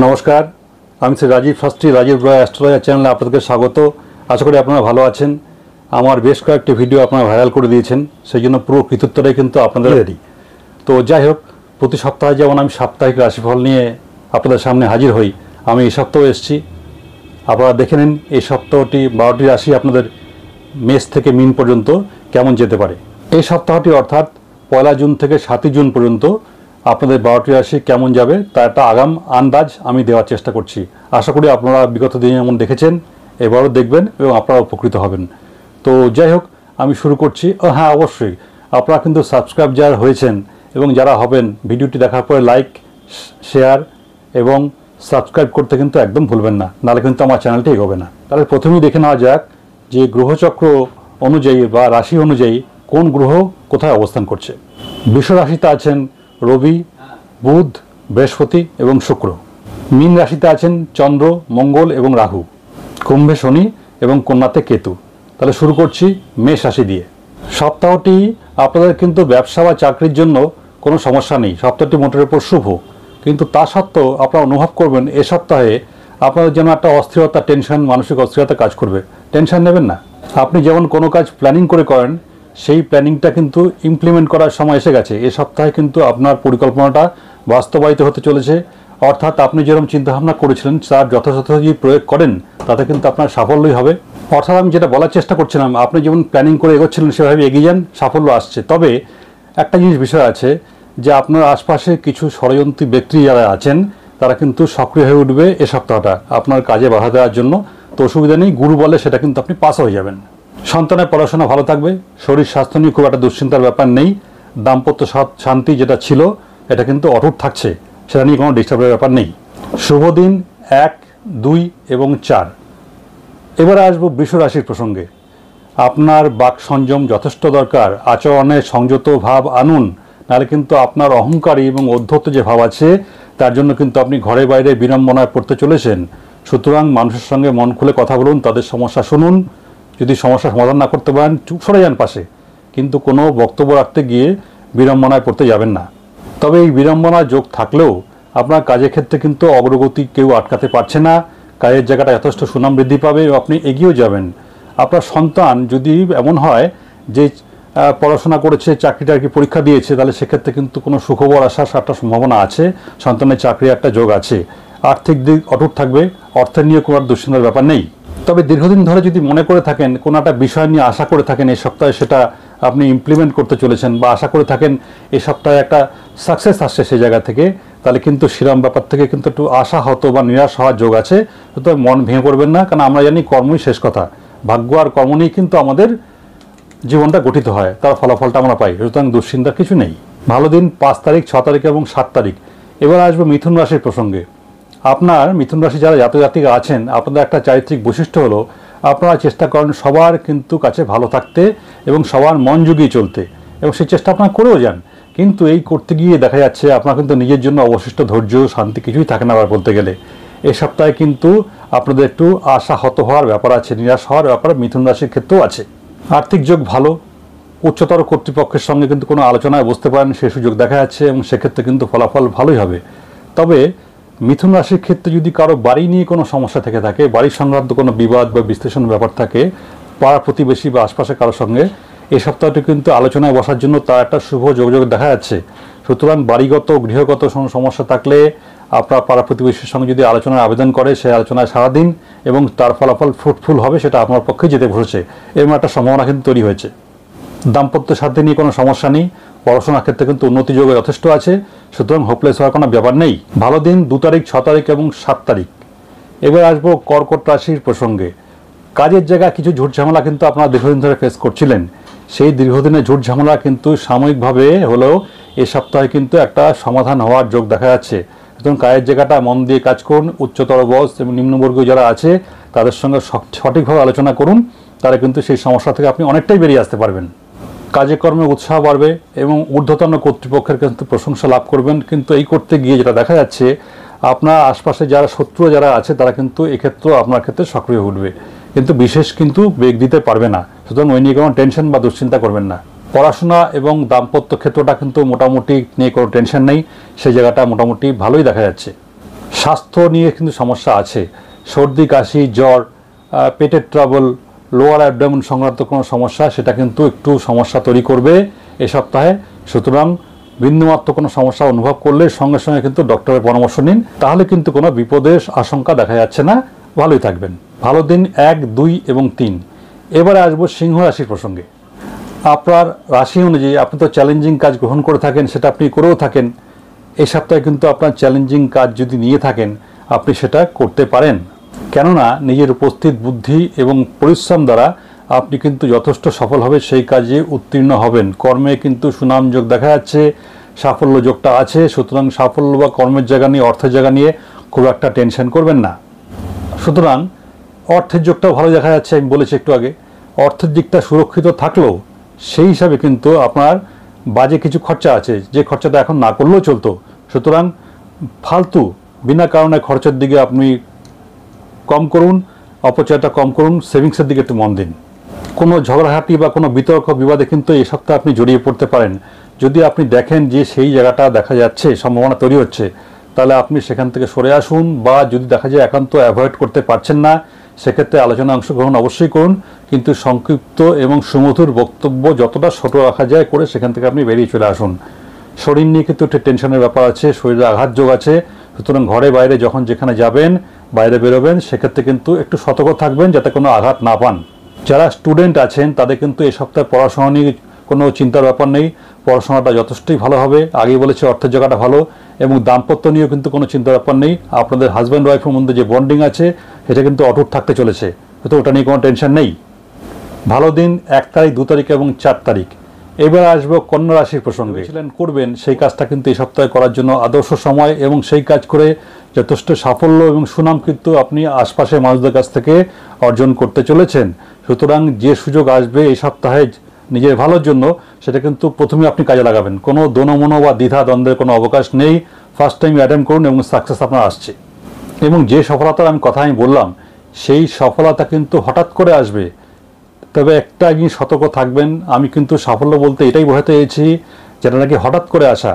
নমস্কার, আমি শ্রী রাজীব শাস্ত্রী, রাজীব রয় অ্যাস্ট্রোলজার চ্যানেলে আপনাদেরকে স্বাগত। আশা করি আপনারা ভালো আছেন। আমার বেশ কয়েকটি ভিডিও আপনারা ভাইরাল করে দিয়েছেন, সেই জন্য পুরো কৃতিত্বটাই কিন্তু আপনাদের রেডি। তো যাই হোক, প্রতি সপ্তাহে যেমন আমি সাপ্তাহিক রাশিফল নিয়ে আপনাদের সামনে হাজির হই, আমি এই সপ্তাহে এসেছি। আপনারা দেখে নিন এই সপ্তাহটি 12টি রাশি আপনাদের মেষ থেকে মিন পর্যন্ত কেমন যেতে পারে। এই সপ্তাহটি অর্থাৎ 1 জুন থেকে 7 জুন পর্যন্ত আপনাদের 12টি রাশি কেমন যাবে তার একটা আগাম আন্দাজ আমি দেওয়ার চেষ্টা করছি। আশা করি আপনারা বিগত দিনে যেমন দেখেছেন এবারও দেখবেন এবং আপনারা উপকৃত হবেন। তো যাই হোক, আমি শুরু করছি। হ্যাঁ, অবশ্যই আপনারা কিন্তু সাবস্ক্রাইব যারা হয়েছেন এবং যারা হবেন, ভিডিওটি দেখার পরে লাইক, শেয়ার এবং সাবস্ক্রাইব করতে কিন্তু একদম ভুলবেন না, নাহলে কিন্তু আমার চ্যানেলটি এগোবে না। তাহলে প্রথমেই দেখে নেওয়া যাক যে গ্রহচক্র অনুযায়ী বা রাশি অনুযায়ী কোন গ্রহ কোথায় অবস্থান করছে। বৃষ রাশিতে আছেন রবি, বুধ, বৃহস্পতি এবং শুক্র। মীন রাশিতে আছেন চন্দ্র, মঙ্গল এবং রাহু। কুম্ভে শনি এবং কন্যাতে কেতু। তাহলে শুরু করছি মেষ রাশি দিয়ে। সপ্তাহটি আপনাদের কিন্তু ব্যবসা বা চাকরির জন্য কোনো সমস্যা নেই, সপ্তাহটি মোটের উপর শুভ। কিন্তু তা সত্ত্বেও আপনারা অনুভব করবেন এ সপ্তাহে আপনাদের যেন একটা অস্থিরতা, টেনশন, মানসিক অস্থিরতা কাজ করবে। টেনশন নেবেন না। আপনি যেমন কোনো কাজ প্ল্যানিং করে করেন, সেই প্ল্যানিংটা কিন্তু ইমপ্লিমেন্ট করার সময় এসে গেছে। এ সপ্তাহে কিন্তু আপনার পরিকল্পনাটা বাস্তবায়িত হতে চলেছে। অর্থাৎ আপনি যেরকম চিন্তাভাবনা করেছিলেন তার যথাযথ যদি প্রয়োগ করেন, তাতে কিন্তু আপনার সাফল্যই হবে। অর্থাৎ আমি যেটা বলার চেষ্টা করছিলাম, আপনি যেমন প্ল্যানিং করে এগোচ্ছিলেন সেভাবে এগিয়ে যান, সাফল্য আসছে। তবে একটা বিষয় আছে যে আপনার আশপাশে কিছু ষড়যন্ত্রী ব্যক্তি যারা আছেন তারা কিন্তু সক্রিয় হয়ে উঠবে এ সপ্তাহটা আপনার কাজে বাধা দেওয়ার জন্য। তো অসুবিধা নেই, গুরু বলে সেটা কিন্তু আপনি পাস হয়ে যাবেন। সন্তানের পড়াশোনা ভালো থাকবে, শরীর স্বাস্থ্য নিয়ে খুব একটা দুশ্চিন্তার ব্যাপার নেই। দাম্পত্য শান্তি যেটা ছিল এটা কিন্তু অটুট থাকছে, সেটা নিয়ে কোনো ডিস্টার্বের ব্যাপার নেই। শুভ দিন 1, 2 এবং 4। এবারে আসবো বৃষ রাশির প্রসঙ্গে। আপনার বাক সংযম যথেষ্ট দরকার। আচরণে সংযত ভাব আনুন, নাহলে কিন্তু আপনার অহংকারী এবং অধ্যত্ত যে ভাব আছে তার জন্য কিন্তু আপনি ঘরে বাইরে বিড়ম্বনায় পড়তে চলেছেন। সুতরাং মানুষের সঙ্গে মন খুলে কথা বলুন, তাদের সমস্যা শুনুন। যদি সমস্যার সমাধান না করতে পারেন, চুপ সরে যান পাশে, কিন্তু কোনো বক্তব্য রাখতে গিয়ে বিড়ম্বনায় পড়তে যাবেন না। তবে এই বিড়ম্বনা যোগ থাকলেও আপনার কাজের ক্ষেত্রে কিন্তু অগ্রগতি কেউ আটকাতে পারছে না। কাজের জায়গাটা যথেষ্ট সুনাম বৃদ্ধি পাবে এবং আপনি এগিয়েও যাবেন। আপনার সন্তান যদি এমন হয় যে পড়াশোনা করেছে, চাকরি পরীক্ষা দিয়েছে, তাহলে সেক্ষেত্রে কিন্তু কোনো সুখবর আসার একটা সম্ভাবনা আছে। সন্তানের চাকরির একটা যোগ আছে। আর্থিক দিক অটুট থাকবে, অর্থের নিয়ে কোনো দুশ্চিন্তার ব্যাপার নেই। তবে দীর্ঘদিন ধরে যদি মনে করে থাকেন, কোনো একটা বিষয় নিয়ে আশা করে থাকেন এই সপ্তাহে সেটা আপনি ইমপ্লিমেন্ট করতে চলেছেন, বা আশা করে থাকেন এই সপ্তাহে একটা সাকসেস আসছে সেই জায়গা থেকে, তাহলে কিন্তু সেরকম ব্যাপার থেকে কিন্তু একটু আশাহত বা নিরাশ হওয়ার যোগ আছে। সুতরাং মন ভেঙে পড়বেন না, কারণ আমরা জানি কর্মই শেষ কথা। ভাগ্য আর কর্ম নিয়ে কিন্তু আমাদের জীবনটা গঠিত হয়, তার ফলাফলটা আমরা পাই। সুতরাং দুশ্চিন্তার কিছু নেই। ভালো দিন 5 তারিখ, 6 তারিখ এবং 7 তারিখ। এবার আসবো মিথুন রাশির প্রসঙ্গে। আপনার মিথুন রাশি যারা জাতজাতিকা আছেন, আপনাদের একটা চারিত্রিক বৈশিষ্ট্য হলো আপনারা চেষ্টা করেন সবার কিন্তু কাছে ভালো থাকতে এবং সবার মন জুগিয়ে চলতে, এবং সেই চেষ্টা আপনারা করেও যান। কিন্তু এই করতে গিয়ে দেখা যাচ্ছে আপনার কিন্তু নিজের জন্য অবশিষ্ট ধৈর্য, শান্তি কিছুই থাকে না আবার বলতে গেলে। এই সপ্তাহে কিন্তু আপনাদের একটু আশাহত হওয়ার ব্যাপার আছে, নিরাশ হওয়ার ব্যাপার মিথুন রাশির ক্ষেত্রেও আছে। আর্থিক যোগ ভালো, উচ্চতর কর্তৃপক্ষের সঙ্গে কিন্তু কোনো আলোচনায় বসতে পারেন, সেই সুযোগ দেখা যাচ্ছে এবং সেক্ষেত্রে কিন্তু ফলাফল ভালোই হবে। তবে মিথুন রাশির ক্ষেত্রে যদি কারো বাড়ি নিয়ে কোনো সমস্যা থেকে থাকে, বাড়ির সংক্রান্ত কোনো বিবাদ বা বিশ্লেষণ ব্যাপার থাকে পাড়া প্রতিবেশী বা আশপাশে কারোর সঙ্গে, এই সপ্তাহটি কিন্তু আলোচনায় বসার জন্য তার একটা শুভ যোগাযোগ দেখা যাচ্ছে। সুতরাং বাড়িগত, গৃহগত সমস্যা থাকলে আপনার পাড়া প্রতিবেশীর সঙ্গে যদি আলোচনার আবেদন করে, সেই আলোচনায় সারা দিন এবং তার ফলাফল ফ্রুটফুল হবে, সেটা আপনার পক্ষে যেতে বসেছে, এরকম একটা সম্ভাবনা কিন্তু তৈরি হয়েছে। দাম্পত্য সাথে নিয়ে কোনো সমস্যা নেই। পড়াশোনার ক্ষেত্রে কিন্তু উন্নতি যোগ যথেষ্ট আছে। সুতরাং হোপলেস হওয়ার কোনো ব্যাপার নেই। ভালো দিন 2 তারিখ, 6 তারিখ এবং 7 তারিখ। এবার আসবো কর্কট রাশির প্রসঙ্গে। কাজের জায়গায় কিছু ঝুট ঝামেলা কিন্তু আপনারা দীর্ঘদিন ধরে ফেস করছিলেন। সেই দীর্ঘদিনের ঝুট ঝামেলা কিন্তু সাময়িকভাবে হলেও এ সপ্তাহে কিন্তু একটা সমাধান হওয়ার যোগ দেখা যাচ্ছে। সুতরাং কাজের জায়গাটা মন দিয়ে কাজ করুন। উচ্চতর বস এবং নিম্নবর্গীয় যারা আছে তাদের সঙ্গে সঠিকভাবে আলোচনা করুন, তারা কিন্তু সেই সমস্যা থেকে আপনি অনেকটাই বেরিয়ে আসতে পারবেন। কাজে কর্মে উৎসাহ বাড়বে এবং ঊর্ধ্বতন কর্তৃপক্ষের কিন্তু প্রশংসা লাভ করবেন। কিন্তু এই করতে গিয়ে যেটা দেখা যাচ্ছে, আপনার আশপাশে যারা শত্রু যারা আছে তারা কিন্তু এক্ষেত্রেও আপনার ক্ষেত্রে সক্রিয় উঠবে, কিন্তু বিশেষ কিন্তু বেগ দিতে পারবে না। সুতরাং ওই নিয়ে কোনো টেনশন বা দুশ্চিন্তা করবেন না। পড়াশোনা এবং দাম্পত্য ক্ষেত্রটা কিন্তু মোটামুটি নিয়ে কোনো টেনশন নেই, সেই জায়গাটা মোটামুটি ভালোই দেখা যাচ্ছে। স্বাস্থ্য নিয়ে কিন্তু সমস্যা আছে, সর্দি কাশি জ্বর, পেটের ট্রাবল, লোয়ার অ্যাবডোমেন সংক্রান্ত কোনো সমস্যা, সেটা কিন্তু একটু সমস্যা তৈরি করবে এ সপ্তাহে। সুতরাং বিন্দুমাত্র কোনো সমস্যা অনুভব করলে সঙ্গে সঙ্গে কিন্তু ডক্টরের পরামর্শ নিন, তাহলে কিন্তু কোনো বিপদের আশঙ্কা দেখা যাচ্ছে না, ভালোই থাকবেন। ভালো দিন 1, 2 এবং 3। এবারে আসবো সিংহ রাশির প্রসঙ্গে। আপনার রাশি অনুযায়ী আপনি তো চ্যালেঞ্জিং কাজ গ্রহণ করে থাকেন, সেটা আপনি করেও থাকেন। এই সপ্তাহে কিন্তু আপনার চ্যালেঞ্জিং কাজ যদি নিয়ে থাকেন, আপনি সেটা করতে পারেন, কেননা নিজের উপস্থিত বুদ্ধি এবং পরিশ্রম দ্বারা আপনি কিন্তু যথেষ্ট সফল হবে, সেই কাজে উত্তীর্ণ হবেন। কর্মে কিন্তু সুনাম যোগ দেখা যাচ্ছে, সাফল্য যোগটা আছে। সুতরাং সাফল্য বা কর্মের জায়গা নিয়ে, অর্থের জায়গা নিয়ে খুব একটা টেনশন করবেন না। সুতরাং অর্থের যোগটাও ভালো দেখা যাচ্ছে, আমি বলেছি একটু আগে। অর্থের দিকটা সুরক্ষিত থাকলেও সেই হিসাবে কিন্তু আপনার বাজে কিছু খরচা আছে, যে খরচাটা এখন না করলেও চলতো। সুতরাং ফালতু বিনা কারণে খরচের দিকে আপনি কম করুন, অপচয়টা কম করুন, সেভিংসের দিকে একটু মন দিন। কোনো ঝগড়াঝাটি বা কোনো বিতর্ক বিবাদে কিন্তু এই সপ্তাহে আপনি জড়িয়ে পড়তে পারেন। যদি আপনি দেখেন যে সেই জায়গাটা দেখা যাচ্ছে, সম্ভাবনা তৈরি হচ্ছে, তাহলে আপনি সেখান থেকে সরে আসুন, বা যদি দেখা যায় একান্ত অ্যাভয়েড করতে পারছেন না, সেক্ষেত্রে আলোচনায় অংশগ্রহণ অবশ্যই করুন, কিন্তু সংক্ষিপ্ত এবং সুমধুর বক্তব্য যতটা ছোট রাখা যায় করে সেখান থেকে আপনি বেরিয়ে চলে আসুন। শরীর নিয়ে কিন্তু একটু টেনশনের ব্যাপার আছে, শরীরে আঘাত যোগ আছে। সুতরাং ঘরে বাইরে যখন যেখানে যাবেন, বাইরে বেরোবেন, সেক্ষেত্রে কিন্তু একটু সতর্ক থাকবেন যাতে কোনো আঘাত না পান। যারা স্টুডেন্ট আছেন তাদের কিন্তু এই সপ্তাহে পড়াশোনা নিয়ে কোনো চিন্তার ব্যাপার নেই, পড়াশোনাটা যথেষ্টই ভালো হবে। আগেই বলেছি অর্থের জায়গাটা ভালো, এবং দাম্পত্য নিয়েও কিন্তু কোনো চিন্তার ব্যাপার নেই। আপনাদের হাজব্যান্ড ওয়াইফের মধ্যে যে বন্ডিং আছে সেটা কিন্তু অটুট থাকতে চলেছে, তো ওটা নিয়ে কোনো টেনশন নেই। ভালো দিন 1 তারিখ, 2 তারিখ এবং 4 তারিখ। এবার আসবো কন্যা রাশির প্রসঙ্গে। করবেন সেই কাজটা কিন্তু এই সপ্তাহে করার জন্য আদর্শ সময়, এবং সেই কাজ করে যথেষ্ট সাফল্য এবং সুনাম কিন্তু আপনি আশপাশের মানুষদের কাছ থেকে অর্জন করতে চলেছেন। সুতরাং যে সুযোগ আসবে এই সপ্তাহে নিজের ভালোর জন্য, সেটা কিন্তু প্রথমে আপনি কাজে লাগাবেন। কোনো দোনমনো বা দ্বিধা দ্বন্দ্বের কোনো অবকাশ নেই। ফার্স্ট টাইম অ্যাটেম্প করুন এবং সাকসেস আপনার আসছে। এবং যে সফলতার কথা আমি বললাম, সেই সফলতা কিন্তু হঠাৎ করে আসবে। তবে একটা জিনিস সতর্ক থাকবেন, আমি কিন্তু সাফল্য বলতে এটাই বোঝাতে চেয়েছি যেটা নাকি হঠাৎ করে আসা।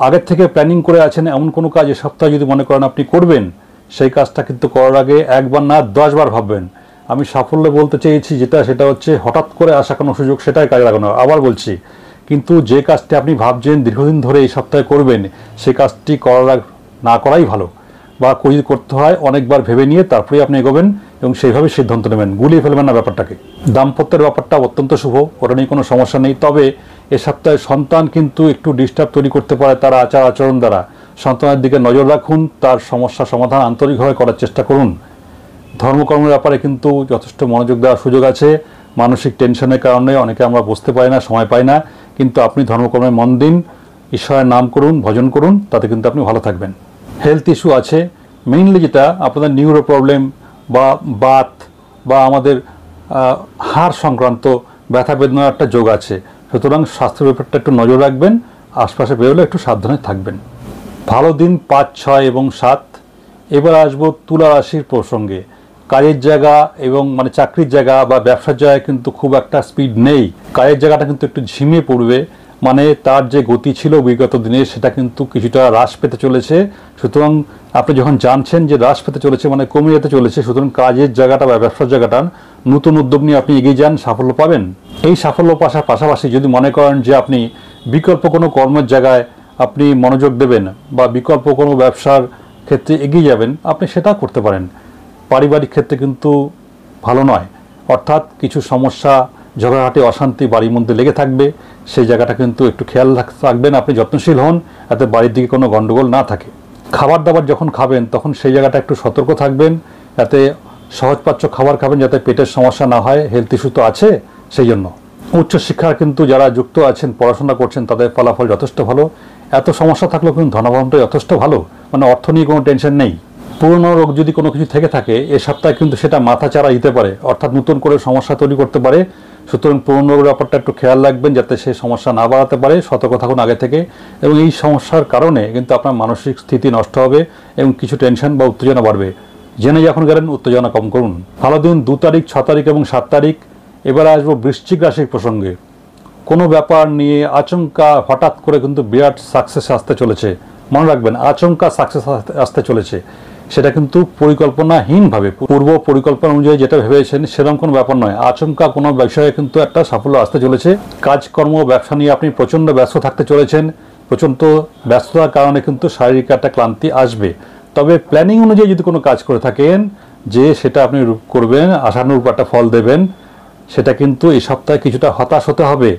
আগের থেকে প্ল্যানিং করে আছেন এমন কোনো কাজ এই সপ্তাহে যদি মনে করেন আপনি করবেন, সেই কাজটা কিন্তু করার আগে 1 বার না 10 বার ভাববেন। আমি সাফল্য বলতে চেয়েছি সেটা হচ্ছে হঠাৎ করে আসা কোনো সুযোগ, সেটাই কাজে লাগানো। আবার বলছি, কিন্তু যে কাজটি আপনি ভাবছেন দীর্ঘদিন ধরে এই সপ্তাহে করবেন, সেই কাজটি না করাই ভালো, বা যদি করতে হয় অনেকবার ভেবে নিয়ে তারপরে আপনি এগোবেন এবং সেইভাবে সিদ্ধান্ত নেবেন, গুলিয়ে ফেলবেন না ব্যাপারটাকে। দাম্পত্যের ব্যাপারটা অত্যন্ত শুভ, ওটা নিয়ে কোনো সমস্যা নেই। তবে এ সপ্তাহে সন্তান কিন্তু একটু ডিস্টার্ব তৈরি করতে পারে তার আচার আচরণ দ্বারা। সন্তানের দিকে নজর রাখুন, তার সমস্যা সমাধান আন্তরিকভাবে করার চেষ্টা করুন। ধর্মকর্মের ব্যাপারে কিন্তু যথেষ্ট মনোযোগ দেওয়ার সুযোগ আছে। মানসিক টেনশনের কারণে অনেকে আমরা বসতে পারি না, সময় পাই না, কিন্তু আপনি ধর্মকর্মে মন দিন, ঈশ্বরের নাম করুন, ভজন করুন, তাতে কিন্তু আপনি ভালো থাকবেন। হেলথ ইস্যু আছে, মেইনলি যেটা আপনাদের নিউরো প্রবলেম বা বাত বা আমাদের হাড় সংক্রান্ত ব্যথা বেদনার একটা যোগ আছে। সুতরাং স্বাস্থ্যের ব্যাপারটা একটু নজর রাখবেন, আশপাশে বেরোলে একটু সাবধানে থাকবেন। ভালো দিন 5, 6 এবং 7। এবার আসবো তুলা রাশির প্রসঙ্গে। কাজের জায়গা এবং চাকরির জায়গা বা ব্যবসার জায়গায় কিন্তু খুব একটা স্পিড নেই। কাজের জায়গাটা কিন্তু একটু ঝিমিয়ে পড়বে, তার যে গতি ছিল বিগত দিনে সেটা কিন্তু কিছুটা হ্রাস পেতে চলেছে। সুতরাং আপনি যখন জানছেন যে হ্রাস পেতে চলেছে, কমে যেতে চলেছে, সুতরাং কাজের জায়গাটা বা ব্যবসার জায়গাটা নতুন উদ্যোগ নিয়ে আপনি এগিয়ে যান, সাফল্য পাবেন। এই সাফল্য পাওয়ার পাশাপাশি যদি মনে করেন যে আপনি বিকল্প কোনো কর্মের জায়গায় আপনি মনোযোগ দেবেন বা বিকল্প কোনো ব্যবসার ক্ষেত্রে এগিয়ে যাবেন, আপনি সেটা করতে পারেন। পারিবারিক ক্ষেত্রে কিন্তু ভালো নয়, অর্থাৎ কিছু সমস্যা, ঝগড়াঝাটি, অশান্তি বাড়ির মধ্যে লেগে থাকবে। সেই জায়গাটা কিন্তু একটু খেয়াল রাখবেন, আপনি যত্নশীল হন যাতে বাড়ির দিকে কোনো গণ্ডগোল না থাকে। খাবার দাবার যখন খাবেন তখন সেই জায়গাটা একটু সতর্ক থাকবেন, যাতে সহজপাচ্য খাবার খাবেন, যাতে পেটের সমস্যা না হয়। হেলথ ইস্যু তো আছে, সেই জন্য। উচ্চশিক্ষার কিন্তু যারা যুক্ত আছেন, পড়াশোনা করছেন, তাদের ফলাফল যথেষ্ট ভালো। এত সমস্যা থাকলেও কিন্তু ধনভাবনটা যথেষ্ট ভালো, অর্থ নিয়ে কোনো টেনশন নেই। পুরনো রোগ যদি কোনো কিছু থেকে থাকে এ সপ্তাহে কিন্তু সেটা মাথাচাড়া দিতে পারে, অর্থাৎ নতুন করে সমস্যা তৈরি করতে পারে। সুতরাং পুরনো রোগের ব্যাপারটা একটু খেয়াল রাখবেন যাতে সেই সমস্যা না বাড়াতে পারে, সতর্ক থাকুন আগে থেকে। এবং এই সমস্যার কারণে কিন্তু আপনার মানসিক স্থিতি নষ্ট হবে এবং কিছু টেনশন বা উত্তেজনা বাড়বে। জেনে যখন গেলেন উত্তেজনা কম করুন। ভালো দিন 2 তারিখ, 6 তারিখ এবং 7 তারিখ। এবার আসবো বৃশ্চিক রাশির প্রসঙ্গে। কোনো ব্যাপার নিয়ে আচমকা হঠাৎ করে কিন্তু বিরাট সাকসেস আসতে চলেছে, মনে রাখবেন আচমকা সাকসেস আসতে চলেছে, সেটা কিন্তু পরিকল্পনাহীনভাবে পূর্ব পরিকল্পনা অনুযায়ী যেটা ভেবেছেন সেরকম কোনো ব্যাপার নয়। আচমকা কোনো বিষয়ে কিন্তু একটা সাফল্য আসতে চলেছে। কাজকর্ম ব্যবসা নিয়ে আপনি প্রচণ্ড ব্যস্ত থাকতে চলেছেন, প্রচণ্ড ব্যস্ততার কারণে কিন্তু শারীরিক একটা ক্লান্তি আসবে। তবে প্ল্যানিং অনুযায়ী যদি কোনো কাজ করে থাকেন যে সেটা আপনি করবেন, আশানুরূপ একটা ফল দেবেন, সেটা কিন্তু এই সপ্তাহে কিছুটা হতাশ হতে হবে।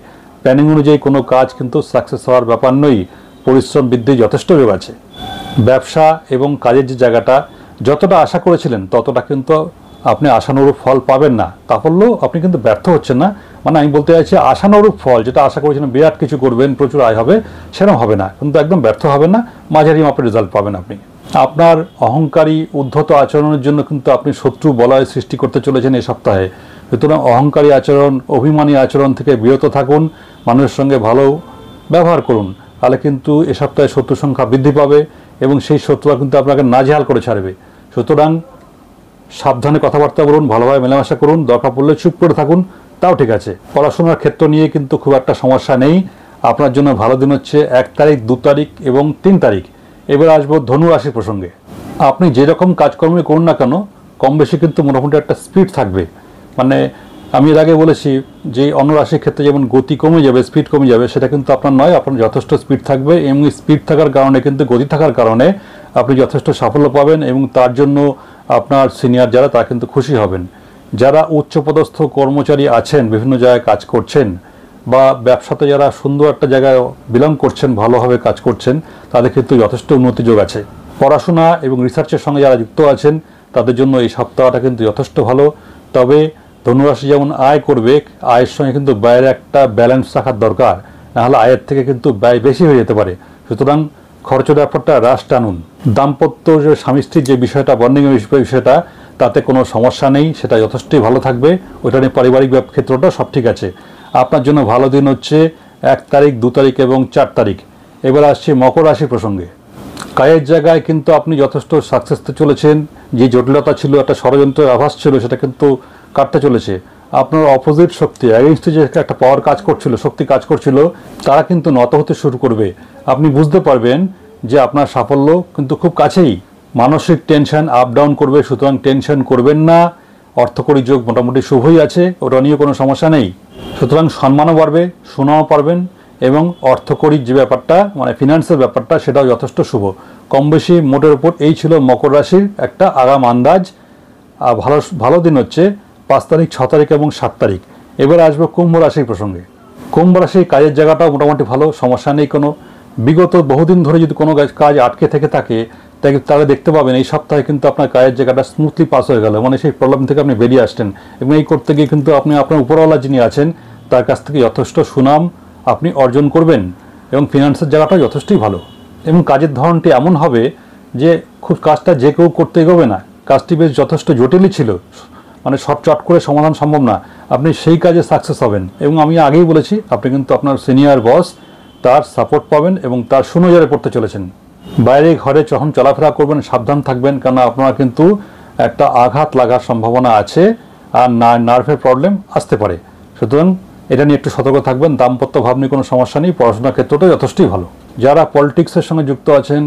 প্ল্যানিং অনুযায়ী কোনো কাজ কিন্তু সাকসেস হওয়ার ব্যাপার নয়, পরিশ্রম বৃদ্ধি যথেষ্ট যোগ আছে। ব্যবসা এবং কাজের যে জায়গাটা যতটা আশা করেছিলেন ততটা কিন্তু আপনি আশানুরূপ ফল পাবেন না। তা বললেও আপনি কিন্তু ব্যর্থ হচ্ছেন না, মানে আমি বলতে চাইছি আশানুরূপ ফল যেটা আশা করেছিলেন বিরাট কিছু করবেন, প্রচুর আয় হবে, সেরকম হবে না, কিন্তু একদম ব্যর্থ হবেন না, মাঝারি মাপের রেজাল্ট পাবেন আপনি। আপনার অহংকারী উদ্ধত আচরণের জন্য কিন্তু আপনি শত্রু বলয় সৃষ্টি করতে চলেছেন এই সপ্তাহে। সুতরাং অহংকারী আচরণ, অভিমানী আচরণ থেকে বিরত থাকুন, মানুষের সঙ্গে ভালো ব্যবহার করুন, তাহলে কিন্তু এ সপ্তাহে শত্রু সংখ্যা বৃদ্ধি পাবে এবং সেই শত্রুরা কিন্তু আপনাকে নাজেহাল করে ছাড়বে। সুতরাং সাবধানে কথাবার্তা বলুন, ভালোভাবে মেলামেশা করুন, দরকার পড়লে চুপ করে থাকুন, তাও ঠিক আছে। পড়াশোনার ক্ষেত্র নিয়ে কিন্তু খুব একটা সমস্যা নেই। আপনার জন্য ভালো দিন হচ্ছে 1 তারিখ, 2 তারিখ এবং 3 তারিখ। এবার আসবো ধনু রাশির প্রসঙ্গে। আপনি যেরকম কাজকর্মই করুন না কেন কম বেশি কিন্তু মোটামুটি একটা স্পিড থাকবে। মানে আমি এর আগে বলেছি যে অন্য রাশির ক্ষেত্রে যেমন গতি কমে যাবে, স্পিড কমে যাবে, সেটা কিন্তু আপনার নয়। আপনার যথেষ্ট স্পিড থাকবে এবং স্পিড থাকার কারণে কিন্তু গতি থাকার কারণে আপনি যথেষ্ট সাফল্য পাবেন এবং তার জন্য আপনার সিনিয়র যারা তারা কিন্তু খুশি হবেন। যারা উচ্চপদস্থ কর্মচারী আছেন, বিভিন্ন জায়গায় কাজ করছেন বা ব্যবসাতে যারা সুন্দর একটা জায়গায় বিলং করছেন, ভালোভাবে কাজ করছেন, তাদের কিন্তু যথেষ্ট উন্নতি যোগ আছে। পড়াশোনা এবং রিসার্চের সঙ্গে যারা যুক্ত আছেন তাদের জন্য এই সপ্তাহটা কিন্তু যথেষ্ট ভালো। তবে ধনুরাশি যেমন আয় করবে, আয়ের সঙ্গে কিন্তু ব্যয়ের একটা ব্যালেন্স রাখার দরকার, নাহলে আয়ের থেকে কিন্তু ব্যয় বেশি হয়ে যেতে পারে। সুতরাং খরচের ব্যাপারটা হ্রাস টানুন। দাম্পত্য যে স্বামী স্ত্রীর যে বিষয়টা, বন্ডিংয়ের বিষয়টা, তাতে কোনো সমস্যা নেই, সেটা যথেষ্টই ভালো থাকবে। ওইটা নিয়ে পারিবারিক ক্ষেত্রটা সব ঠিক আছে। আপনার জন্য ভালো দিন হচ্ছে 1 তারিখ, 2 তারিখ এবং 4 তারিখ। এবার আসছে মকর রাশি প্রসঙ্গে। কাজের জায়গায় কিন্তু আপনি যথেষ্ট সাকসেসতে চলেছেন। যে জটিলতা ছিল, একটা ষড়যন্ত্রের আভাস ছিল, সেটা কিন্তু কাটতে চলেছে। আপনার অপোজিট শক্তি, অ্যাগেইনস্টে যে একটা পাওয়ার কাজ করছিল, শক্তি কাজ করছিল, তারা কিন্তু নত হতে শুরু করবে। আপনি বুঝতে পারবেন যে আপনার সাফল্য কিন্তু খুব কাছেই। মানসিক টেনশন আপ ডাউন করবে, সুতরাং টেনশন করবেন না। অর্থকরী যোগ মোটামুটি শুভই আছে, ওটা নিয়ে কোনো সমস্যা নেই। সুতরাং সম্মানও বাড়বে, সুনামও পারবেন এবং অর্থকরী যে ব্যাপারটা, মানে ফিনান্সের ব্যাপারটা, সেটাও যথেষ্ট শুভ। কম বেশি মোটের উপর এই ছিল মকর রাশির একটা আগাম আন্দাজ। আর ভালো দিন হচ্ছে 5 তারিখ, 6 তারিখ এবং 7 তারিখ। এবার আসবো কুম্ভ রাশির প্রসঙ্গে। কুম্ভ রাশির কাজের জায়গাটাও মোটামুটি ভালো, সমস্যা নেই কোনো। বিগত বহুদিন ধরে যদি কোনো কাজ আটকে থেকে থাকে তাহলে দেখতে পাবেন এই সপ্তাহে কিন্তু আপনার কাজের জায়গাটা স্মুথলি পাস হয়ে গেল, মানে সেই প্রবলেম থেকে আপনি বেরিয়ে আসছেন এবং এই করতে গিয়ে কিন্তু আপনি আপনার উপরওয়ালা যিনি আছেন তার কাছ থেকে যথেষ্ট সুনাম আপনি অর্জন করবেন এবং ফিনান্সের জায়গাটাও যথেষ্টই ভালো। এবং কাজের ধরনটি এমন হবে যে খুব কাজটা যে কেউ করতে এগোবে না, কাজটি বেশ যথেষ্ট জটিলই ছিল, মানে চট করে সমাধান সম্ভব না। আপনি সেই কাজে সাকসেস হবেন এবং আমি আগেই বলেছি আপনি কিন্তু আপনার সিনিয়র বস তার সাপোর্ট পাবেন এবং তার সুনজরে পড়তে চলেছেন। বাইরে ঘরে যখন চলাফেরা করবেন সাবধান থাকবেন, কারণ আপনারা কিন্তু একটা আঘাত লাগার সম্ভাবনা আছে আর নার্ভের প্রবলেম আসতে পারে। সুতরাং এটা নিয়ে একটু সতর্ক থাকবেন। দাম্পত্য ভাব নিয়ে কোনো সমস্যা নেই, পড়াশোনার ক্ষেত্রটা যথেষ্টই ভালো। যারা পলিটিক্সের সঙ্গে যুক্ত আছেন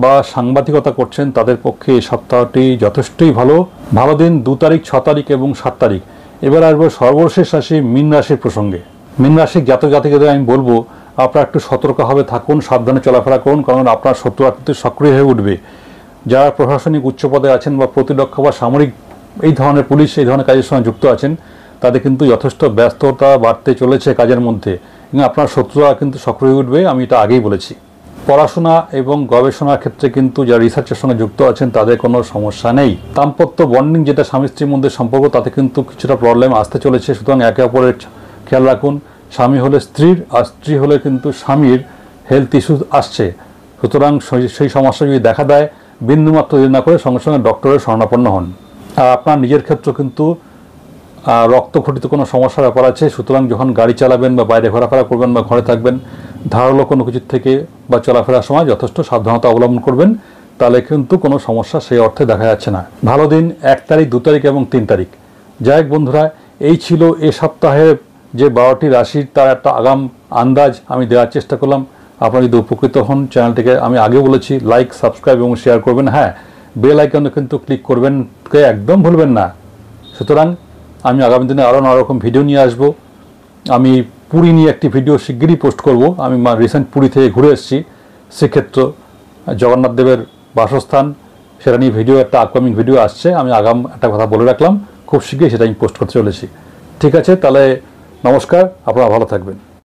বা সাংবাদিকতা করছেন তাদের পক্ষে এই সপ্তাহটি যথেষ্টই ভালো। ভালো দিন 2 তারিখ, 6 তারিখ এবং 7 তারিখ। এবার আসবো সর্বশেষ রাশি মীন রাশির প্রসঙ্গে। মীন রাশির জাতক জাতিকাদের আমি বলবো আপনারা একটু সতর্কভাবে থাকুন, সাবধানে চলাফেরা করুন, কারণ আপনার শত্রুরা কিন্তু সক্রিয় হয়ে উঠবে। যারা প্রশাসনিক উচ্চ পদে আছেন বা প্রতিরক্ষা বা সামরিক এই ধরনের পুলিশ এই ধরনের কাজের সঙ্গে যুক্ত আছেন তাদের কিন্তু যথেষ্ট ব্যস্ততা বাড়তে চলেছে কাজের মধ্যে এবং আপনার শত্রুরা কিন্তু সক্রিয় উঠবে, আমি এটা আগেই বলেছি। পড়াশোনা এবং গবেষণার ক্ষেত্রে কিন্তু যারা রিসার্চের সঙ্গে যুক্ত আছেন তাদের কোনো সমস্যা নেই। দাম্পত্য বন্ডিং যেটা স্বামী স্ত্রীর মধ্যে সম্পর্ক, তাতে কিন্তু কিছুটা প্রবলেম আসতে চলেছে। সুতরাং একে অপরের খেয়াল রাখুন। স্বামী হলে স্ত্রীর আর স্ত্রী হলে কিন্তু স্বামীর হেলথ ইস্যু আসছে। সুতরাং সেই সমস্যা যদি দেখা দেয় বিন্দুমাত্র দেরি না করে সঙ্গে সঙ্গে ডক্টরের শরণাপন্ন হন। আর আপনার নিজের ক্ষেত্রে কিন্তু রক্তক্ষটিত কোনো সমস্যার ব্যাপার আছে। সুতরাং যখন গাড়ি চালাবেন বা বাইরে ঘোরাফেরা করবেন বা ঘরে থাকবেন, ধারালো কোনো কিছুর থেকে বা চলাফেরার সময় যথেষ্ট সাবধানতা অবলম্বন করবেন, তাহলে কিন্তু কোনো সমস্যা সেই অর্থে দেখা যাচ্ছে না। ভালো দিন 1 তারিখ, 2 তারিখ এবং 3 তারিখ। যাই হোক বন্ধুরা, এই ছিল এ সপ্তাহে যে 12টি রাশির তার একটা আগাম আন্দাজ আমি দেওয়ার চেষ্টা করলাম। আপনারা যদি উপকৃত হন, চ্যানেলটিকে আমি আগে বলেছি লাইক, সাবস্ক্রাইব এবং শেয়ার করবেন। হ্যাঁ, বেল আইকনে কিন্তু ক্লিক করবেন, একদম ভুলবেন না। সুতরাং আমি আগামী দিনে আরও নানা রকম ভিডিও নিয়ে আসব। আমি পুরী নিয়ে একটি ভিডিও শিগগিরই পোস্ট করব। আমি রিসেন্ট পুরী থেকে ঘুরে এসেছি, শ্রীক্ষেত্র জগন্নাথ দেবের বাসস্থান, সেটা নিয়ে ভিডিও, একটা আপকামিং ভিডিও আসছে। আমি একটা কথা বলে রাখলাম, খুব শীঘ্রই সেটা আমি পোস্ট করতে চলেছি। ঠিক আছে, তাহলে নমস্কার, আপনারা ভালো থাকবেন।